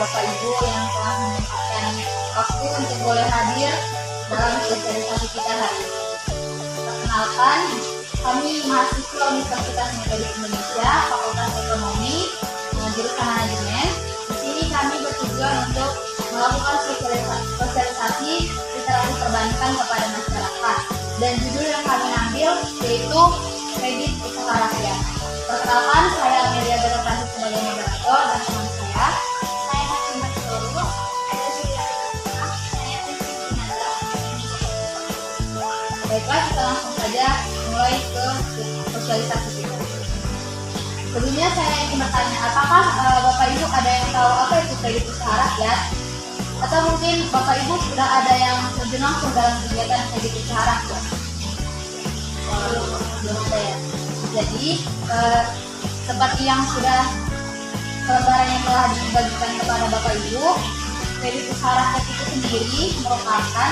Bapak Ibu yang telah menyempatkan waktu untuk boleh hadir dalam sosialisasi kita hari ini. Perkenalkan, kami mahasiswa Universitas Metodis Indonesia, Fakultas Ekonomi, jurusan Manajemen. Di sini kami bertujuan untuk melakukan sosialisasi literasi perbankan kepada masyarakat. Dan judul yang kami ambil yaitu Kredit Usaha Rakyat. Perkenalkan, saya Amelia Berkasi sebagai moderator dan teman saya Fatimah Solo, saya Baiklah, kita langsung saja mulai ke sosialisasi kita. Sebelumnya saya ingin bertanya, apakah Bapak Ibu ada yang tahu apa itu kredit usaha rakyat? Atau mungkin Bapak Ibu sudah ada yang terjun langsung dalam kegiatan kredit usaha rakyat? Belum ada ya. Jadi seperti yang sudah lembaran yang telah dibagikan kepada Bapak Ibu, kredit usaha rakyat itu sendiri merupakan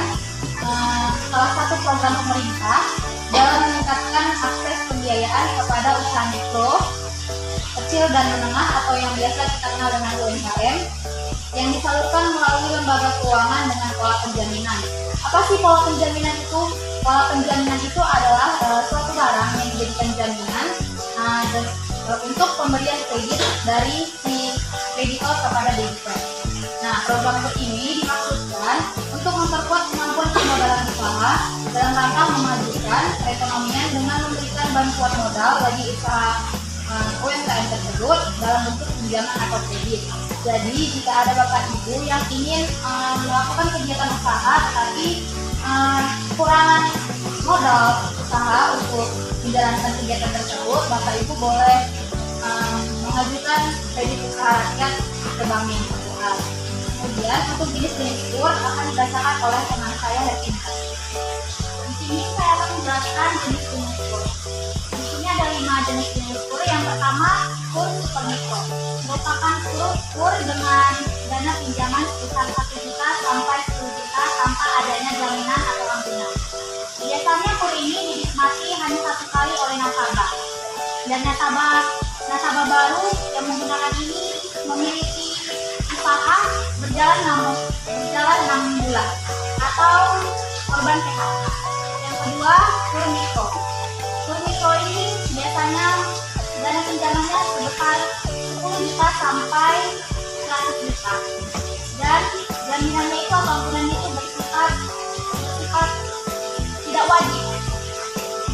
salah satu program pemerintah dalam meningkatkan akses pembiayaan kepada usaha mikro, kecil dan menengah atau yang biasa kita kenal dengan UMKM, yang disalurkan melalui lembaga keuangan dengan pola penjaminan. Apa sih pola penjaminan itu? Pola penjaminan itu adalah suatu barang yang dijadikan jaminan untuk pemberian kredit dari si kreditor kepada debitor. Nah, program ini dimaksudkan untuk memperkuat kemampuan pemodalan usaha dalam rangka memajukan perekonomian dengan memberikan bantuan modal bagi usaha UMKM tersebut dalam bentuk pinjaman atau kredit. Jadi jika ada Bapak Ibu yang ingin melakukan kegiatan usaha tetapi kekurangan modal usaha untuk menjalankan kegiatan tersebut, Bapak Ibu boleh mengajukan kredit usaha rakyat ke bank mitra. Kemudian untuk jenis-jenis kur akan dirasakan oleh teman saya Hetinka. Di sini saya akan menjelaskan jenis-jenis kur. Di sini ada 5 jenis-jenis kur. Yang pertama, kur super mikro, merupakan kur dengan dana pinjaman sebesar 1 juta sampai 10 juta tanpa adanya jaminan atau langgunan. Biasanya kur ini dinikmati hanya 1 kali oleh nasabah. Dan nasabah baru yang menggunakan ini memiliki usaha berjalan 6 bulan atau korban PHK. Yang kedua, kur mikro. Kur mikro ini biasanya dana pinjamannya sebesar 10 juta sampai 100 juta. Dan jaminannya itu atau ampunannya itu bersifat tidak wajib.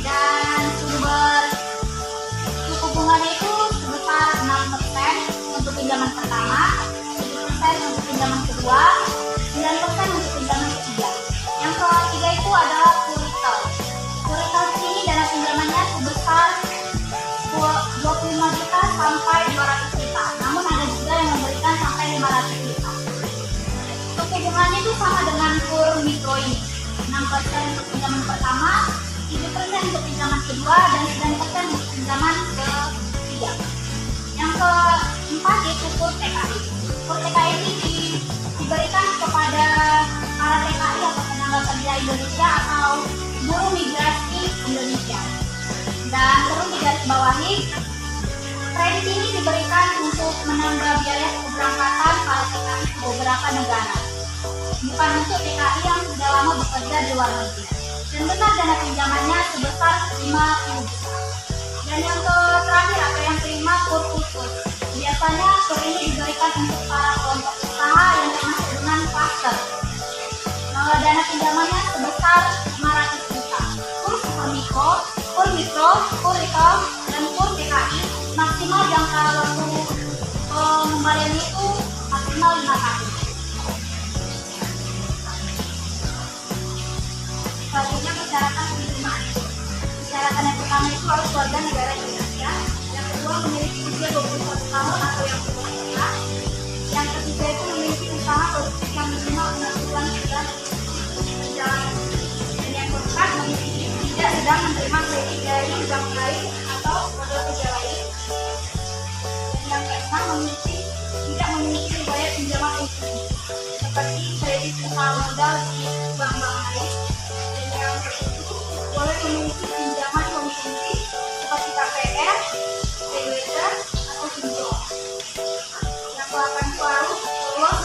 Dan suku bunganya itu sebesar 6% untuk pinjaman pertama, 7% untuk pinjaman kedua, 9% untuk pinjaman ketiga. Yang ketiga itu adalah kuritel. Kuritel ini dana pinjamannya sebesar 25 juta sampai 200 juta. Namun ada juga yang memberikan sampai 500 juta. Suku bunganya itu sama dengan kur mikro ini. 6% untuk pinjaman pertama, 7% untuk pinjaman kedua, dan 9% untuk pinjaman ketiga. Yang keempat yaitu kur TKI. Kur TKI ini diberikan kepada para TKI atau tenaga kerja Indonesia atau buruh migrasi Indonesia. Dan perlu digarisbawahi, kredit ini diberikan untuk menambah biaya keberangkatan para TKI ke beberapa negara, bukan untuk TKI yang sudah lama bekerja di luar negeri. Dan benar dana pinjamannya sebesar 50 juta. Dan yang terakhir atau yang kelima, kur khusus. Biasanya kur ini diberikan untuk para kelompok usaha yang termasuk dengan klaster. Dana pinjamannya sebesar 500 juta. Kur super mikro, kur mikro, kur retail, dan kur TKI maksimal jangka waktu pengembalian itu maksimal 5 tahun. Selanjutnya persyaratan penerimaan. Persyaratan yang pertama itu harus warga negara Indonesia. Yang kedua memiliki usia 21 tahun atau yang belum menikah. Yang ketiga itu memiliki usaha produksi yang minimal 6 bulan sudah berjalan. Dan yang keempat tidak sedang menerima kredit dari bank lain atau lembaga kerja lain. Dan yang keenam tidak memiliki riwayat pinjaman usaha seperti kredit usaha modal di bank-bank lain. Yang ketujuh, boleh memiliki pinjaman konsumsi seperti KPR, PWT, atau pinjol. Yang ke-8 itu harus lulus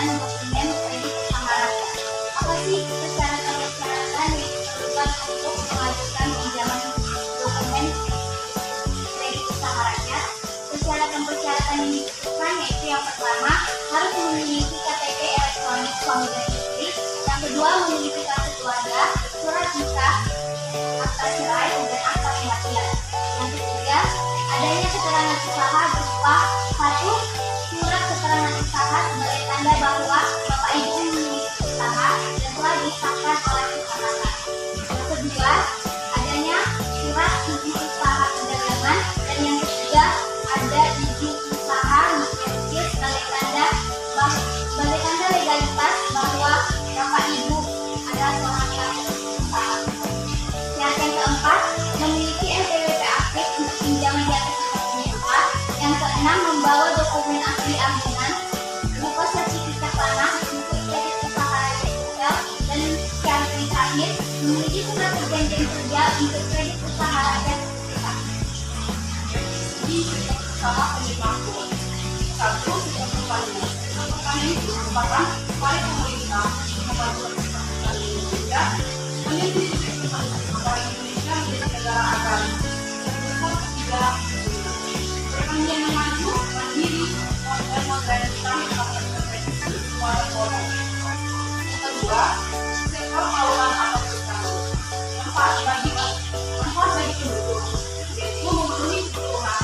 mengajukan dokumen kredit usaha rakyat. Apa sih persyaratan-persyaratan yang diperlukan untuk mengajukan pinjaman dokumen kredit usaha rakyat? Persyaratan-persyaratan yang dibutuhkan yaitu yang pertama, harus memiliki KTP elektronik suami dan istri. Yang kedua, memiliki kartu keluarga, surat nikah, akta cerai, dan akta kematian. Yang ketiga, adanya keterangan usaha berupa satu, surat keterangan usaha sebagai tanda bahwa Bapak Ibu memiliki usaha dan telah disahkan oleh usahawan. Yang kedua, adanya surat izin usaha perdagangan, dan yang ketiga, ada izin usaha mikro sebagai tanda legalitas bahwa Bapak Ibu adalah seorang pelaku usaha. Yang keempat, memiliki NPWP aktif untuk pinjaman di atas 50 juta. Yang keenam, membawa dokumen asli agunan berupa sertifikat tanah untuk kredit usaha rakyat. Dan yang terakhir, memiliki surat perjanjian kerja untuk kredit usaha rakyat. Di usaha penyemakmur. Satu, sistem pertanian. Sistem pertanian itu merupakan upaya pemerintah memajukan sistem pertanian Indonesia menjadi negara negara agraris. Yang ketiga, pertanian yang maju, mandiri, modern, dan suara orang. Yang kedua, sektor keuangan atau pertanian. Manfaat bagi penduduk, yaitu memenuhi kebutuhan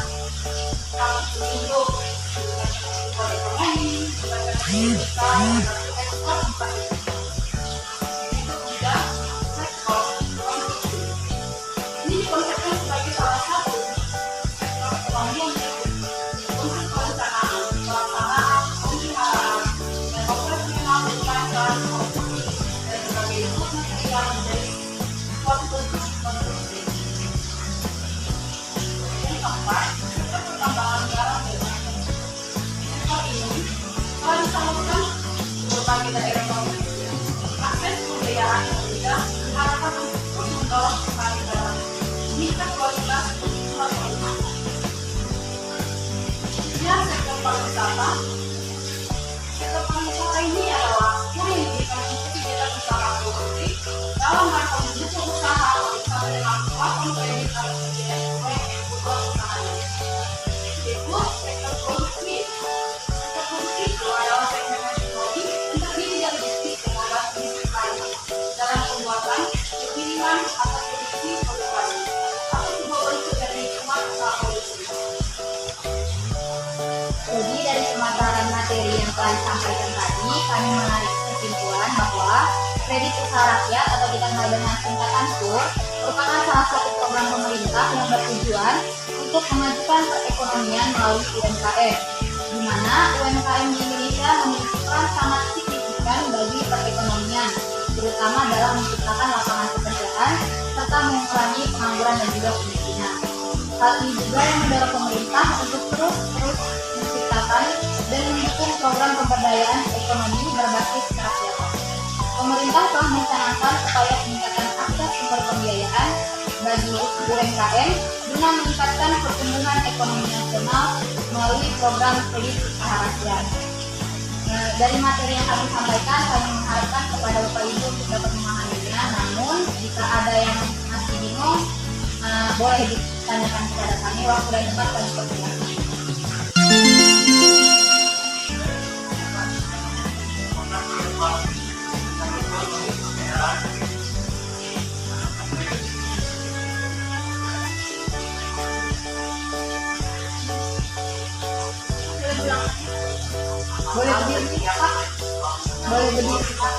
hidup, ekonomi, ekspor, ekspor. Ini dikonsepkan sebagai salah satu sektor ekonomi yang untuk perencanaan, pelaksanaan, pemeliharaan, dan operasional perusahaan dan sebagai itu yang menjadi konsumsi. Yang keempat, sektor pertambangan garam dan minyak. Sektor ini telah disalurkan berbagai daerah Indonesia. Akses pembiayaan yang mudah diharapkan untuk mendorong kembali garam. Meningkat kualitas suatu. Ya, sektor pariwisata. Sektor pariwisata ini adalah yang diberikan untuk kegiatan usaha produksi dalam rangka mendukung usaha pariwisata dan melakukan kredit atau kegiatan proyek yang kebutuhan usahanya. Yaitu sektor produksi. Sektor produksi itu adalah segmen teknologi yang terdiri dari bisnis teknologi bisnis lain dalam pembuatan, pengiriman atau produksi produk baru atau sebuah bentuk dari lingkungan usaha produksi. Jadi dari pemaparan materi yang telah disampaikan tadi, kami menarik kesimpulan bahwa kredit usaha rakyat atau kita kenal dengan singkatan KUR merupakan salah satu program pemerintah yang bertujuan untuk memajukan perekonomian melalui UMKM, di mana UMKM di Indonesia memiliki peran sangat signifikan bagi perekonomian, terutama dalam menciptakan lapangan pekerjaan serta mengurangi pengangguran dan juga kemiskinan. Hal ini juga yang mendorong pemerintah untuk terus menciptakan dan mendukung program pemberdayaan ekonomi berbasis kerakyatan. Pemerintah telah mencanangkan upaya peningkatan akses sumber pembiayaan bagi UMKM guna meningkatkan pertumbuhan ekonomi nasional melalui program kredit usaha rakyat. Dari materi yang kami sampaikan, kami mengharapkan kepada Bapak Ibu untuk dapat memahaminya. Namun, jika ada yang masih bingung, boleh ditanyakan kepada kami. Waktu dan tempat kami persilakan. Boleh berdiri, Pak? Boleh berdiri, Pak?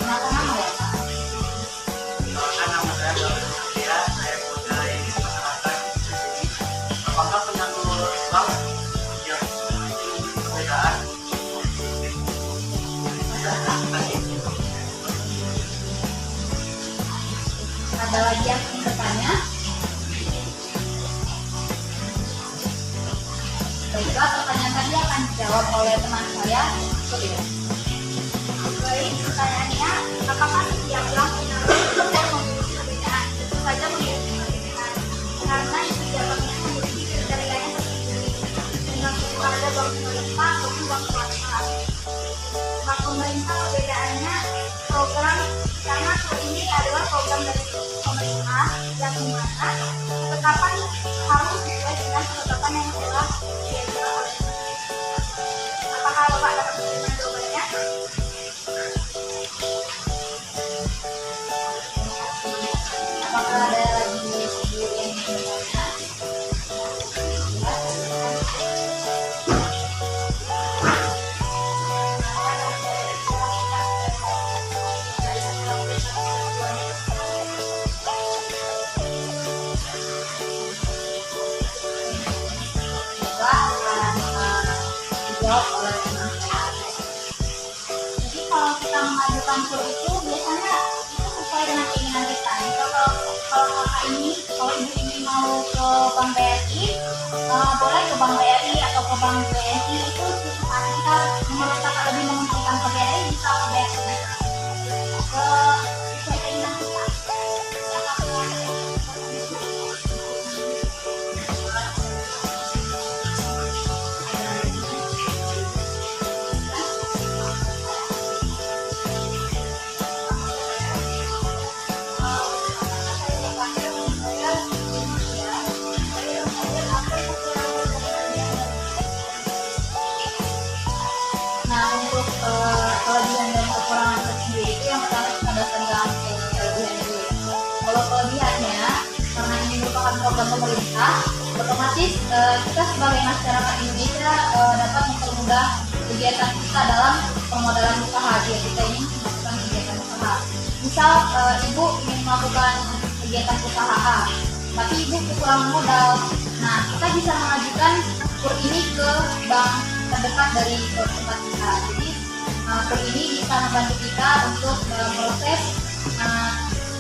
Nama ya, Pak? Nama saya Dr. saya muda ini masyarakat. Apakah penyandang Islam yang perbedaan? Ada lagi yang ingin bertanya? Baiklah, pertanyaan tadi akan dijawab oleh teman saya. Baik, pertanyaannya, apakah setiap yang punya memiliki perbedaan? Tentu saja memiliki perbedaan, karena itu tidak Nah, ketetapan harus sesuai dengan ketetapan yang telah diajukan oleh apakah Bapak dapat menerima jawabannya? Apakah ada lagi ibu yang ingin bertanya? Dijawab oleh teman saya. Jadi kalau kita mengajukan kur itu biasanya itu sesuai dengan keinginan kita. Kalau ibu ini mau ke bank BRI, boleh ke bank BRI atau ke bank BNI, itu kita menurut kakak lebih menguntungkan ke BRI, bisa ke BRI. Sesuai keinginan kita. Nah, untuk kelebihan dan kekurangan tersendiri itu yang pertama kita datang dalam kelebihan dulu. Kalau kelebihannya, karena ini merupakan program pemerintah, otomatis kita sebagai masyarakat Indonesia dapat mempermudah kegiatan kita dalam permodalan usaha jika kita ingin melakukan kegiatan usaha. Misal ibu ingin melakukan kegiatan usaha A, tapi ibu kekurangan modal. Nah, kita bisa mengajukan kur ini ke bank terdekat dari tempat kita. Jadi kur ini bisa membantu kita untuk proses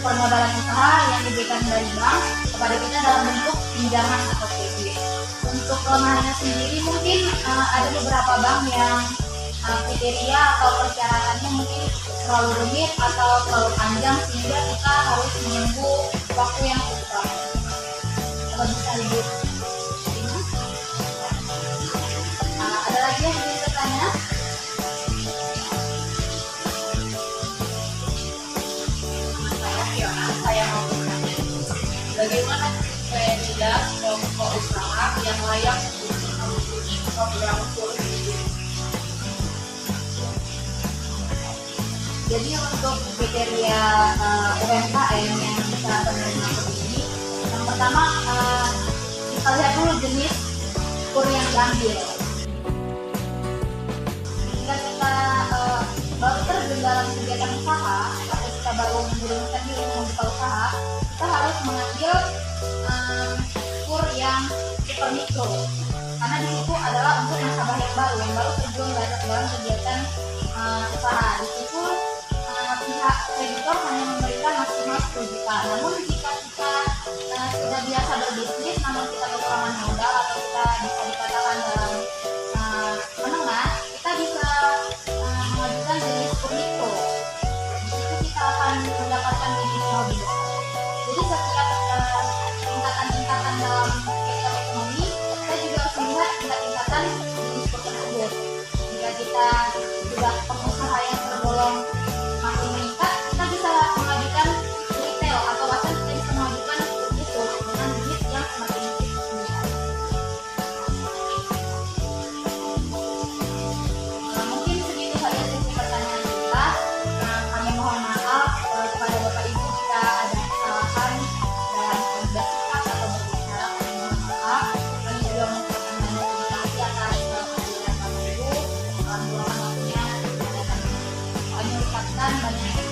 permodalan usaha yang diberikan dari bank kepada kita dalam bentuk pinjaman atau kredit. Untuk kelemahannya sendiri mungkin ada beberapa bank yang kriteria atau persyaratannya mungkin terlalu rumit atau terlalu panjang sehingga kita harus menunggu waktu yang cukup lama. Kalau bisa ibu. Ada lagi yang ingin bertanya? Saya mau bertanya, bagaimana supaya jelas pokok usaha yang layak untuk mengikuti program kur ini? Jadi untuk kriteria UMKM yang bisa menerima kur ini, yang pertama kita lihat dulu jenis kur yang diambil. Jika kita baru terjun dalam kegiatan usaha atau kita baru menurunkan diri membuka usaha, kita harus mengambil kur yang super mikro, karena di situ adalah untuk nasabah yang baru terjun dalam kegiatan usaha. Di situ pihak kreditor hanya memberikan maksimal 10 juta. Namun jika kita sudah biasa berbisnis, namun kita kekurangan modal atau kita bisa dikatakan dalam menengah, kita bisa mengajukan jenis kur mikro. Di situ kita akan mendapatkan jenis lebih besar. Jadi setiap tingkatan-tingkatan dalam sektor ekonomi, kita juga harus melihat tingkatan jenis kur tersebut. Jika kita sudah pengusaha yang tergolong makin meningkat, kita bisa mengajukan retail atau bahkan kita bisa mengajukan itu dengan jenis yang semakin meningkat. Mungkin segitu saja sesi pertanyaan kita. Kami mohon maaf kepada Bapak Ibu jika ada kesalahan dalam bersikap atau berbicara. Kami mohon maaf. Kami juga mengucapkan banyak terima kasih atas kehadiran Bapak Ibu. Doakan waktunya. Kami ucapkan banyak